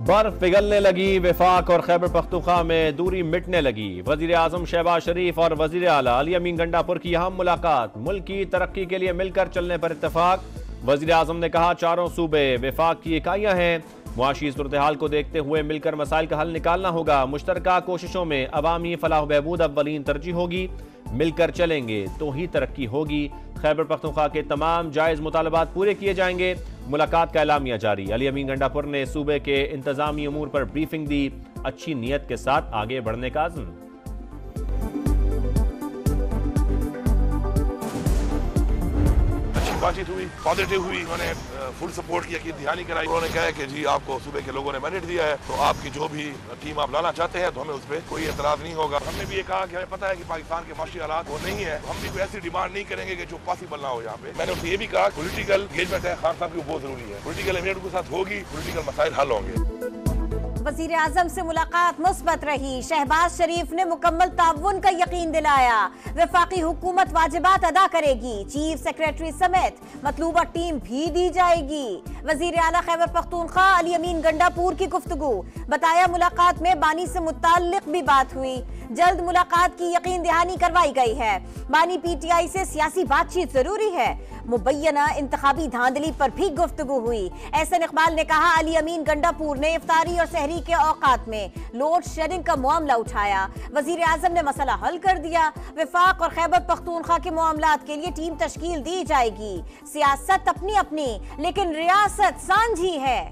बर्फ पिघलने लगी, वफाक और खैबर पख्तूनख्वा में दूरी मिटने लगी। वजीर आजम शहबाज शरीफ और वजीर आला अली अमीन गंडापुर की अहम मुलाकात, मुल्क की तरक्की के लिए मिलकर चलने पर इत्तेफाक। वजीर आजम ने कहा चारों सूबे वफाक की इकाइयां हैं, मुआशी सूरत हाल को देखते हुए मिलकर मसाइल का हल निकालना होगा। मुश्तरका कोशिशों में अवामी फलाह बहबूद अव्वलीन तरजीह होगी, मिलकर चलेंगे तो ही तरक्की होगी। खैबर पख्तूनख्वा के तमाम जायज मुतालबात पूरे किए जाएंगे। मुलाकात का एलामिया जारी। अली अमीन गंडापुर ने सूबे के इंतजामी उमूर पर ब्रीफिंग दी, अच्छी नीयत के साथ आगे बढ़ने का अज़्म। बातचीत हुई, पॉजिटिव हुई, उन्होंने फुल सपोर्ट किया, यकीन दहानी कराई। उन्होंने कहा कि जी आपको सूबे के लोगों ने मैंडेट दिया है, तो आपकी जो भी टीम आप लाना चाहते हैं तो हमें उस पर कोई एतराज नहीं होगा। हमने भी ये कहा कि हमें पता है कि पाकिस्तान के माशी हालात वो नहीं है, हम भी कोई ऐसी डिमांड नहीं करेंगे कि जो पॉसिबल ना हो। यहाँ पे मैंने उनसे ये भी कहा पोलिटिकल एंगेजमेंट है, खान साहब की बहुत जरूरी है, पोलिटिकल एंगेजमेंट के साथ होगी, पोलिटिकल मसाइल हल होंगे। वजीर आजम से मुलाकात मुस्बत रही। शहबाज शरीफ ने मुकम्मल ताउन का यकीन दिलाया। वफाकी हुकूमत वाजिबात अदा करेगी। चीफ सेक्रेटरी समेत मतलूबा टीम भी दी जाएगी। वजीर आला खैबर पख्तूनख्वा अली अमीन गंडापुर की गुफ्तगू, बताया मुलाकात में बानी से मुताल्लिक भी बात हुई। जल्द मुलाकात की यकीन दहानी करवाई गई है। बानी पीटीआई से सियासी बातचीत जरूरी है। मुबैना इंतखाबी धांधली पर भी गुफ्तगू हुई। एहसन इकबाल ने कहा अली अमीन गंडापुर ने इफ्तारी और सहरी के औकात में लोड शेडिंग का मामला उठाया। वजीर आजम ने मसला हल कर दिया। वफाक और खैबर पख्तूनख्वा के मामलात के लिए टीम तश्कील दी जाएगी। सियासत अपनी अपनी लेकिन रियासत सांझी है।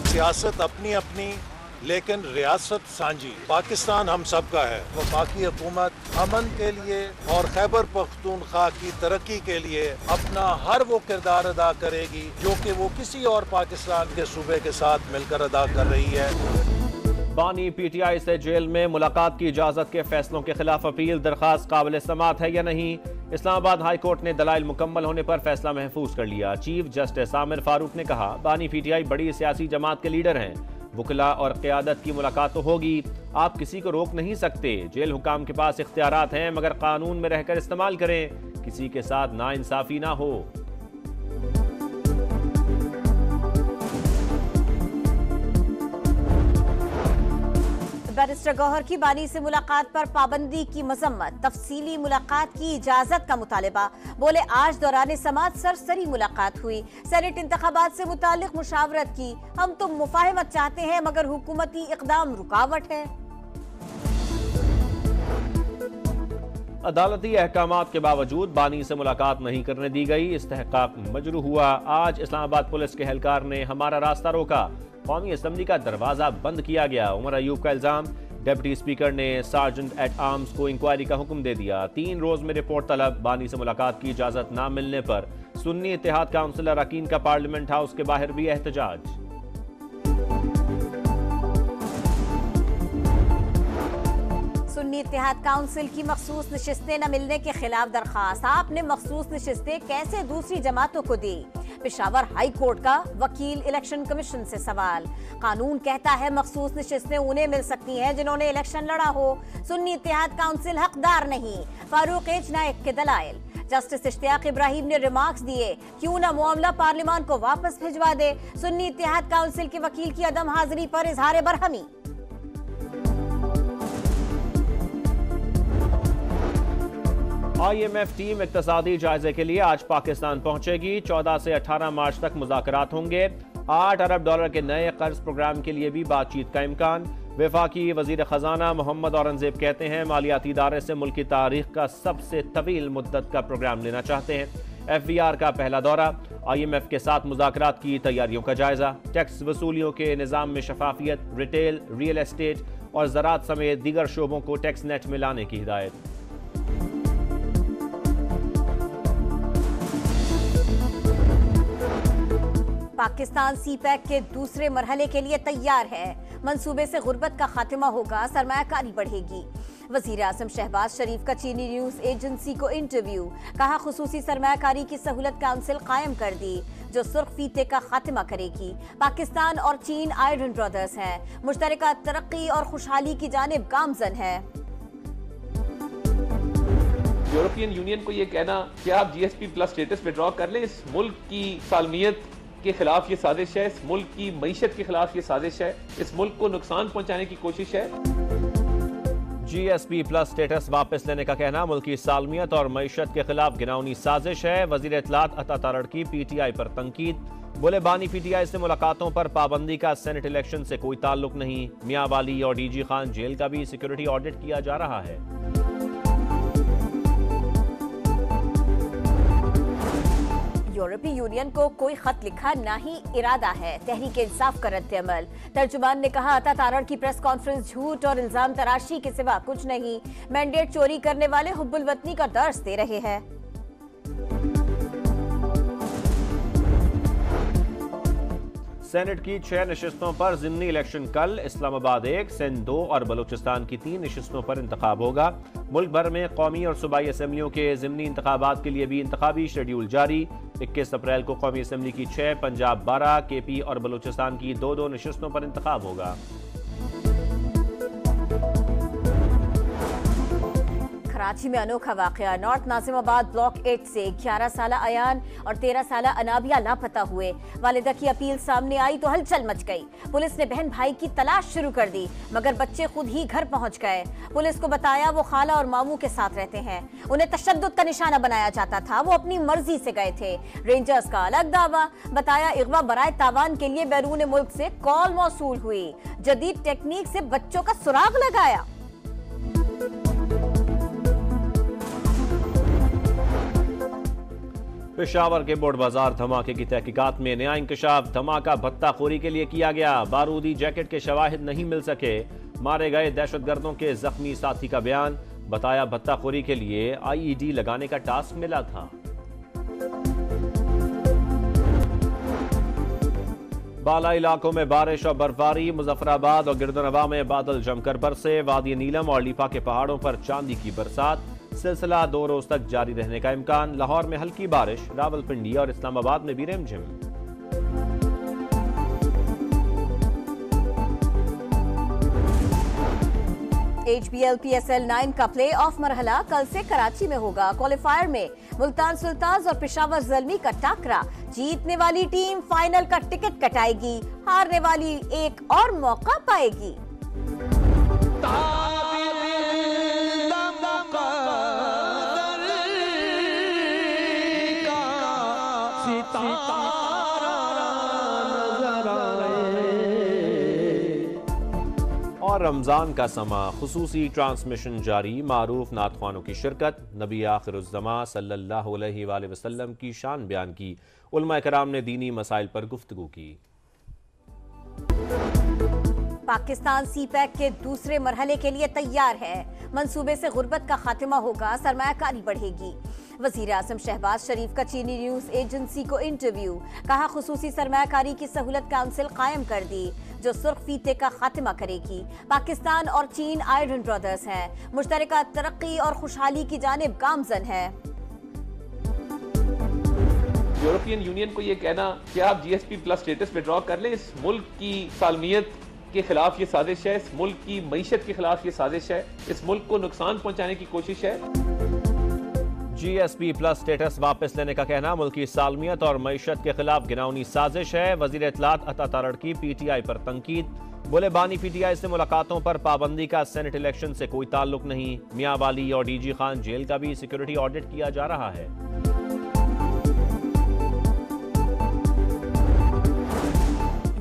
सियासत अपनी अपनी लेकिन रियासत सांझी। पाकिस्तान हम सब का है। वफाकी हुकूमत अमन के लिए और खैबर पख्तूनख्वा की तरक्की के लिए अपना हर वो किरदार अदा करेगी जो कि वो किसी और पाकिस्तान के सूबे के साथ मिलकर अदा कर रही है। बानी पीटीआई से जेल में मुलाकात की इजाजत के फैसलों के खिलाफ अपील, दरखास्त काबिल समात है या नहीं। इस्लामाबाद हाई कोर्ट ने दलाइल मुकम्मल होने पर फैसला महफूज कर लिया। चीफ जस्टिस आमिर फारूक ने कहा बानी पीटीआई बड़ी सियासी जमात के लीडर हैं, वकला और क़यादत की मुलाकात तो होगी, आप किसी को रोक नहीं सकते। जेल हुकाम के पास इख्तियारात हैं मगर कानून में रहकर इस्तेमाल करें, किसी के साथ नाइंसाफी ना हो। बैरिस्टर गौहर की बानी से मुलाकात पर पाबंदी की मजम्मत, तफसीली मुलाकात की इजाजत का मुतालबा। बोले आज दौरान समात सरसरी मुलाकात हुई, सेनेट इंतखाबात से मुतालिक मुशावरत की। हम तो मुफाहमत चाहते हैं मगर हुकूमती इकदाम रुकावट है। अदालती अहकामात के बावजूद बानी से मुलाकात नहीं करने दी गई, इस्तेहकाक मजरू हुआ। आज इस्लामाबाद पुलिस के एहलकार ने हमारा रास्ता रोका, कौमी असम्बली का दरवाजा बंद किया गया। उमर अयूब का इल्जाम, डिप्टी स्पीकर ने सार्जेंट एट आर्म्स को इंक्वायरी का हुक्म दे दिया। 3 रोज में रिपोर्ट तलब। बानी से मुलाकात की इजाजत न मिलने पर सुन्नी इत्तेहाद काउंसिल अरकान का पार्लियामेंट हाउस के बाहर भी एहतजाज। सुन्नी इत्तेहाद काउंसिल की मखसूस नशिस्तें न मिलने के खिलाफ दरखास्त। आपने मखसूस नशिस्तें कैसे दूसरी जमातों को दी? पेशावर हाई कोर्ट का वकील इलेक्शन कमीशन से सवाल। कानून कहता है मखसूस नशिस्तें उन्हें मिल सकती हैं जिन्होंने इलेक्शन लड़ा हो। सुन्नी इत्तेहाद काउंसिल हकदार नहीं। फारूक एच नायक के दलाइल। जस्टिस इश्तियाक इब्राहिम ने रिमार्क्स दिए, क्यों ना मामला पार्लियामान को वापस भिजवा दे। सुन्नी इत्तेहाद काउंसिल के वकील की अदम हाजिरी पर इजहार बरहमी। IMF टीम इक्तसादी जायजे के लिए आज पाकिस्तान पहुंचेगी। 14 से 18 मार्च तक मुज़ाकरात होंगे। $8 अरब के नए कर्ज प्रोग्राम के लिए भी बातचीत का इम्कान। वफाकी वजीर खजाना मोहम्मद औरंगजेब कहते हैं मालियाती इदारे से मुल्क की तारीख का सबसे तवील मुद्दत का प्रोग्राम लेना चाहते हैं। FVR का पहला दौरा, IMF के साथ मुज़ाकरात की तैयारियों का जायजा। टैक्स वसूलियों के निज़ाम में शफाफियत, रिटेल, रियल एस्टेट और ज़राअत समेत दीगर शोबों को टैक्स नेट में लाने की हिदायत। पाकिस्तान CPEC के दूसरे मरहले के लिए तैयार है। मंसूबे से गुर्बत का खात्मा होगा, सरमायाकारी बढ़ेगी। वजीर आजम शहबाज शरीफ का चीनी न्यूज एजेंसी को इंटरव्यू, कहा खुसूसी सरमायाकारी की सहूलत काउंसिल कायम कर दी जो सुर्ख फीते का खात्मा करेगी। पाकिस्तान और चीन आयरन ब्रदर्स हैं, मुश्तरका तरक्की और खुशहाली की जानिब गामजन है। यूरोपियन यूनियन को ये कहना कि आप GSP+ स्टेटस विड्रॉ कर लें, इस मुल्क की सालमियत के खिलाफ ये साजिश है, इस मुल्क की मईशत के खिलाफ ये साजिश है, इस मुल्क को नुकसान पहुंचाने की कोशिश है। GSP प्लस स्टेटस वापस लेने का कहना मुल्क की सालमियत और मईशत के खिलाफ घिनौनी साजिश है। वजीर इत्तलात अता तारड़ की PTI पर तंकीद। बोले बानी PTI से मुलाकातों पर पाबंदी का सेनेट इलेक्शन से कोई ताल्लुक नहीं। मियां वाली और DG खान जेल का भी सिक्योरिटी ऑडिट किया जा रहा है। यूरोपीय यूनियन को कोई खत लिखा ना ही इरादा है, तहरीक इंसाफ का रद्द-ए-अमल। तर्जुमान ने कहा अता तारड़ की प्रेस कॉन्फ्रेंस झूठ और इल्जाम तराशी के सिवा कुछ नहीं। मैंडेट चोरी करने वाले हुब्बुल वतनी का दर्स दे रहे हैं। सेनेट की 6 नशिस्तों पर ज़िमनी इलेक्शन कल। इस्लामाबाद 1, सिंध 2 और बलूचिस्तान की 3 नशिस्तों पर इंतखाब होगा। मुल्क भर में कौमी और सूबाई असम्बलियों के ज़िमनी इंतखाबात के लिए भी इंतखाबी शेड्यूल जारी। 21 अप्रैल को कौमी असम्बली की 6, पंजाब 12, KP और बलूचिस्तान की 2-2 नशिस्तों पर इंतखाब होगा। कराची में अनोखा वाकया। नॉर्थ नाजिमाबाद ब्लॉक 8 से 11 साला अयान और 13 साला अनाबिया लापता हुए। वालिदा की अपील सामने आई तो हलचल मच गई। पुलिस ने बहन भाई की तलाश शुरू कर दी, मगर बच्चे खुद ही घर पहुंच गए। पुलिस को बताया वो खाला और मामू के साथ रहते हैं, उन्हें तशद्दुद का निशाना बनाया जाता था, वो अपनी मर्जी से गए थे। रेंजर्स का अलग दावा। बताया इगवा बराए तावान के लिए बैरून मुल्क से कॉल मौसूल हुई, जदीद टेक्निक से बच्चों का सुराग लगाया। पेशावर के बोर्ड बाजार धमाके की तहकीकात में नया इंकशाफ। धमाका भत्ताखोरी के लिए किया गया। बारूदी जैकेट के शवाहिद नहीं मिल सके। मारे गए दहशतगर्दों के जख्मी साथी का बयान। बताया भत्ताखोरी के लिए IED लगाने का टास्क मिला था। बाला इलाकों में बारिश और बर्फबारी। मुजफ्फराबाद और गिरदनवा में बादल जमकर बरसे। वादी नीलम और लीपा के पहाड़ों पर चांदी की बरसात। सिलसिला 2 रोज तक जारी रहने का इम्कान। लाहौर में हल्की बारिश। रावलपिंडी और इस्लामाबाद में भी रिमझिम। HBL PSL 9 का प्ले ऑफ मरहला कल से कराची में होगा। क्वालिफायर में मुल्तान सुल्तान्स और पेशावर ज़ल्मी का टाकरा। जीतने वाली टीम फाइनल का टिकट कटाएगी, हारने वाली एक और मौका पाएगी। और रमजान का समा, खुसूसी ट्रांसमिशन जारी। मारूफ नातख्वानों की शिरकत। नबी आखिरुज़्ज़मा सल्लल्लाहु अलैहि वसल्लम की शान बयान की। उलमा कराम ने दीनी मसाइल पर गुफ्तगू की। पाकिस्तान CPEC के दूसरे मरहले के लिए तैयार है। मंसूबे से गुर्बत का खात्मा होगा, सरमायाकारी बढ़ेगी। वजीर आज़म शहबाज शरीफ का चीनी न्यूज एजेंसी को इंटरव्यू। कहा खुसूसी सरमायाकारी की सहूलत काउंसिल कायम कर दी, जो सुर्ख फीते का खात्मा करेगी। पाकिस्तान और चीन आयरन ब्रदर्स हैं, मुश्तरका तरक्की और खुशहाली की जानिब गामजन है। यूरोपियन यूनियन को ये कहना कि आप GSP प्लस स्टेटस विड्रॉ कर लें, इस मुल्क की सालमियत के खिलाफ ये साजिश है, इस मुल्क की मईशत के खिलाफ ये साजिश है, इस मुल्क को नुकसान पहुंचाने की कोशिश है। GSP प्लस स्टेटस वापस लेने का कहना मुल्क की सालमियत और मईशत के खिलाफ घिनौनी साजिश है। वजीर इत्तलात अता तारड़ की PTI पर तंकीद। बोले बानी PTI से मुलाकातों पर पाबंदी का सेनेट इलेक्शन से कोई ताल्लुक नहीं। मियां वाली और DG खान जेल का भी सिक्योरिटी ऑडिट किया जा रहा है।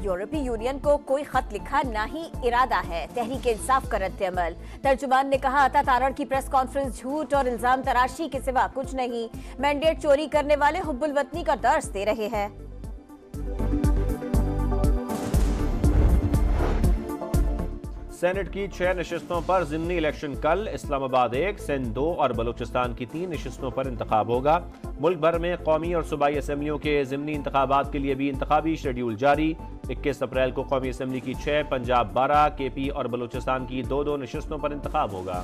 यूरोपीय यूनियन को कोई खत लिखा ना ही इरादा है, तहरीक इंसाफ का रद्द-ए-अमल। तर्जुमान ने कहा अता तारड़ की प्रेस कॉन्फ्रेंस झूठ और इल्जाम तराशी के सिवा कुछ नहीं। मैंडेट चोरी करने वाले हुब्बुल वतनी का दर्स दे रहे हैं। सेनेट की 6 नशिस्तों पर ज़िमनी इलेक्शन कल। इस्लामाबाद 1, सिंध 2 और बलूचिस्तान की 3 नशिस्तों पर इंतखाब होगा। मुल्क भर में कौमी और सूबाई असम्बलियों के ज़िमनी इंतखाबात के लिए भी इंतखाबी शेड्यूल जारी। 21 अप्रैल को कौमी असम्बली की 6, पंजाब 12, KP और बलूचिस्तान की 2-2 नशिस्तों पर इंतखाब होगा।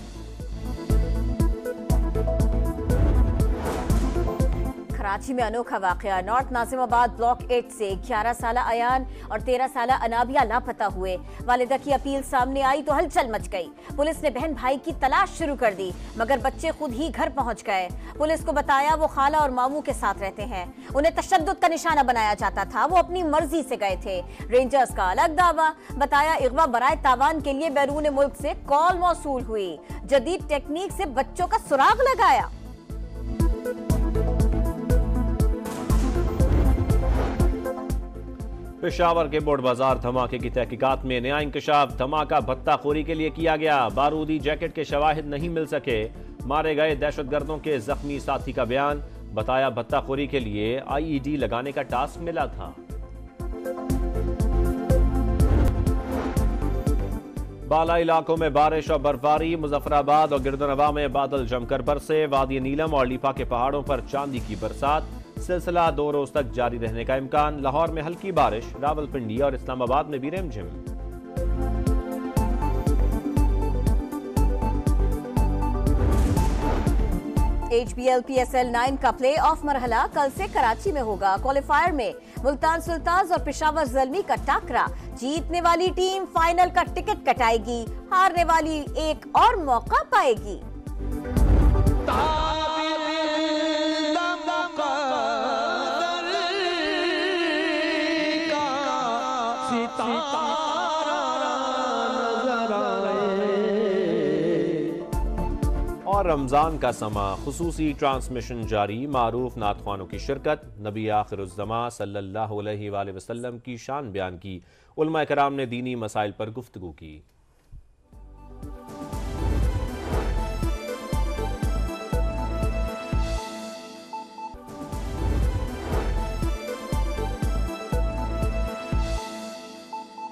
कराची में अनोखा वाकया। नॉर्थ नाजिमाबाद ब्लॉक 8 से 11 साला अयान और 13 साला अनाबिया लापता हुए। वालिदा की अपील सामने आई तो हलचल मच गई। पुलिस ने बहन भाई की तलाश शुरू कर दी, मगर बच्चे खुद ही घर पहुंच गए। पुलिस को बताया वो खाला और मामू के साथ रहते हैं, उन्हें तशद्दुद का निशाना बनाया जाता था, वो अपनी मर्जी से गए थे। रेंजर्स का अलग दावा। बताया इगवा बराए तावान के लिए बैरून मुल्क से कॉल मौसूल हुई, जदीद टेक्निक से बच्चों का सुराग लगाया। पेशावर के बोर्ड बाजार धमाके की तहकीकात में नया इंकशाफ। धमाका भत्ताखोरी के लिए किया गया, बारूदी जैकेट के शवाहिद नहीं मिल सके। मारे गए दहशतगर्दों के जख्मी साथी का बयान। बताया भत्ताखोरी के लिए आईईडी लगाने का टास्क मिला था। बाला इलाकों में बारिश और बर्फबारी। मुजफ्फराबाद और गिरदनवा में बादल जमकर बरसे। वादी नीलम और लीपा के पहाड़ों पर चांदी की बरसात। सिलसिला 2 रोज तक जारी रहने का इम्कान। लाहौर में हल्की बारिश, रावलपिंडी और इस्लामाबाद में भी रिमझिम। HBL PSL 9 का प्ले ऑफ मरहला कल से कराची में होगा। क्वालिफायर में मुल्तान सुल्तान्स और पेशावर ज़ल्मी का टाकरा। जीतने वाली टीम फाइनल का टिकट कटाएगी, हारने वाली एक और मौका पाएगी। और रमजान का समा, खुसूसी ट्रांसमिशन जारी। मारूफ नातख्वानों की शिरकत। नबी आखिरुज़्ज़मा सल्लल्लाहु अलैहि वसल्लम की शान बयान की। उलमा कराम ने दीनी मसाइल पर गुफ्तगू की।